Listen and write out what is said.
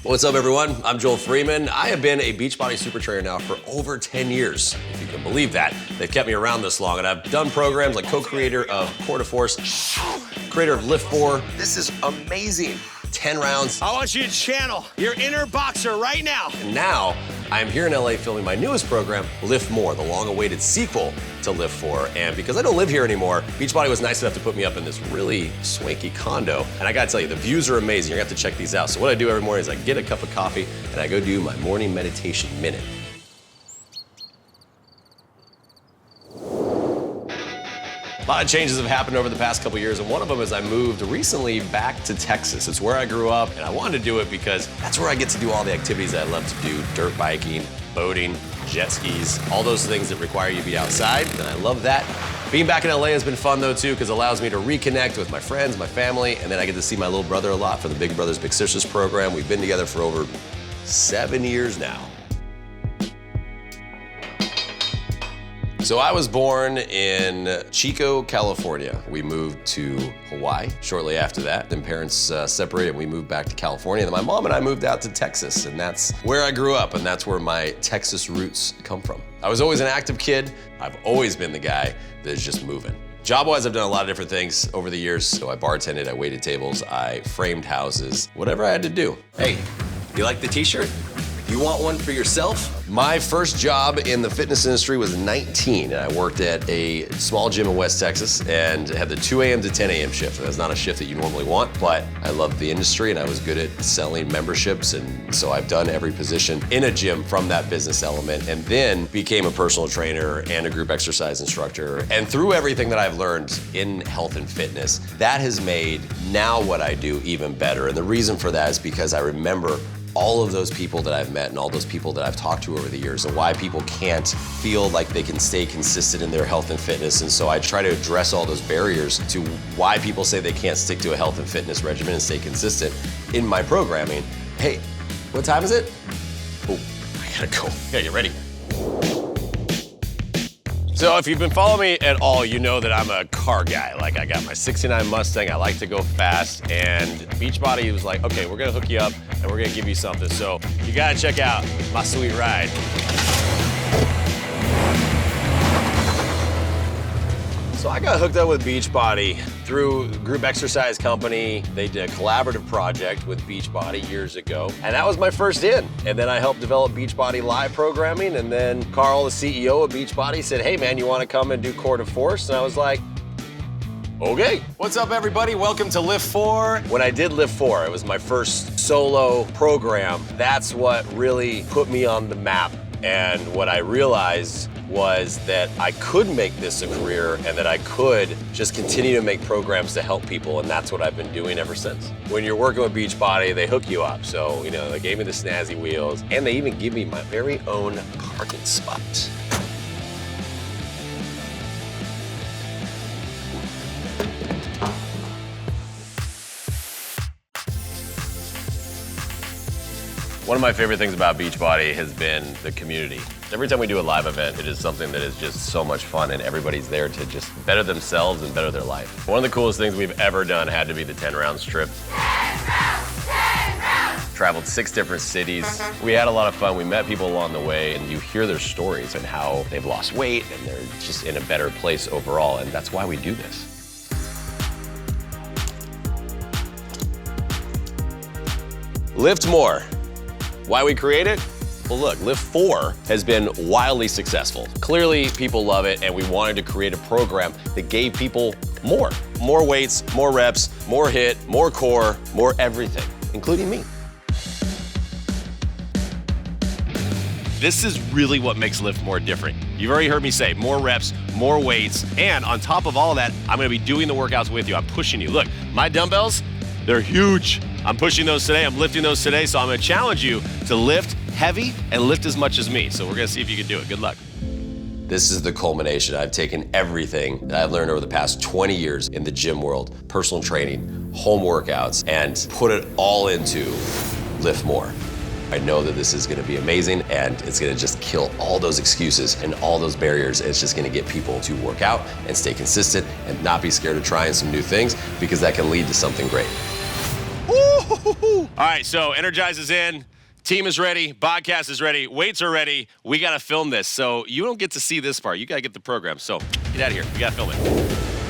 What's up, everyone? I'm Joel Freeman. I have been a Beachbody super trainer now for over 10 years, if you can believe that. They've kept me around this long, and I've done programs like co-creator of Core to Force, creator of LIIFT. This is amazing. 10 rounds. I want you to channel your inner boxer right now. And now, I'm here in LA filming my newest program, LIIFT More, the long-awaited sequel to LIIFT. And because I don't live here anymore, Beachbody was nice enough to put me up in this really swanky condo. And I gotta tell you, the views are amazing. You're gonna have to check these out. So what I do every morning is I get a cup of coffee and I go do my morning meditation minute. A lot of changes have happened over the past couple years, and one of them is I moved recently back to Texas. It's where I grew up, and I wanted to do it because that's where I get to do all the activities that I love to do: dirt biking, boating, jet skis, all those things that require you to be outside, and I love that. Being back in LA has been fun though too, because it allows me to reconnect with my friends, my family, and then I get to see my little brother a lot for the Big Brothers Big Sisters program. We've been together for over 7 years now. So I was born in Chico, California. We moved to Hawaii shortly after that. Then parents separated and we moved back to California. Then my mom and I moved out to Texas, and that's where I grew up, and that's where my Texas roots come from. I was always an active kid. I've always been the guy that is just moving. Job-wise, I've done a lot of different things over the years. So I bartended, I waited tables, I framed houses, whatever I had to do. Hey, you like the t-shirt? You want one for yourself? My first job in the fitness industry was 19, and I worked at a small gym in West Texas and had the 2 a.m. to 10 a.m. shift. That's not a shift that you normally want, but I loved the industry and I was good at selling memberships, and so I've done every position in a gym from that business element, and then became a personal trainer and a group exercise instructor. And through everything that I've learned in health and fitness, that has made now what I do even better. And the reason for that is because I remember all of those people that I've met and all those people that I've talked to over the years, and why people can't feel like they can stay consistent in their health and fitness. And so I try to address all those barriers to why people say they can't stick to a health and fitness regimen and stay consistent in my programming. Hey, what time is it? Oh, I gotta go. Yeah, you ready? So if you've been following me at all, you know that I'm a car guy. Like, I got my 69 Mustang, I like to go fast, and Beachbody was like, okay, we're gonna hook you up and we're gonna give you something. So you gotta check out my sweet ride. So I got hooked up with Beachbody through a group exercise company. They did a collaborative project with Beachbody years ago, and that was my first in. And then I helped develop Beachbody Live programming, and then Carl, the CEO of Beachbody, said, hey man, you wanna come and do Core to Force? And I was like, okay. What's up, everybody? Welcome to LIIFT. When I did LIIFT, it was my first solo program. That's what really put me on the map. And what I realized was that I could make this a career and that I could just continue to make programs to help people, and that's what I've been doing ever since. When you're working with Beachbody, they hook you up. So, you know, they gave me the snazzy wheels, and they even give me my very own parking spot. One of my favorite things about Beachbody has been the community. Every time we do a live event, it is something that is just so much fun, and everybody's there to just better themselves and better their life. One of the coolest things we've ever done had to be the 10 rounds trip. 10 rounds! Traveled 6 different cities. We had a lot of fun. We met people along the way, and you hear their stories and how they've lost weight and they're just in a better place overall, and that's why we do this. LIIFT More. Why we create it? Well, look, LIIFT has been wildly successful. Clearly, people love it, and we wanted to create a program that gave people more. More weights, more reps, more HIIT, more core, more everything, including me. This is really what makes LIIFT More different. You've already heard me say more reps, more weights, and on top of all of that, I'm gonna be doing the workouts with you. I'm pushing you. Look, my dumbbells, they're huge. I'm pushing those today, I'm lifting those today, so I'm gonna challenge you to lift heavy and lift as much as me. So we're gonna see if you can do it. Good luck. This is the culmination. I've taken everything that I've learned over the past 20 years in the gym world, personal training, home workouts, and put it all into LIIFT More. I know that this is gonna be amazing, and it's gonna just kill all those excuses and all those barriers. It's just gonna get people to work out and stay consistent and not be scared of trying some new things, because that can lead to something great. Woo! All right, so Energize is in. Team is ready. Podcast is ready. Weights are ready. We got to film this. So you don't get to see this part. You got to get the program. So get out of here. We got to film it.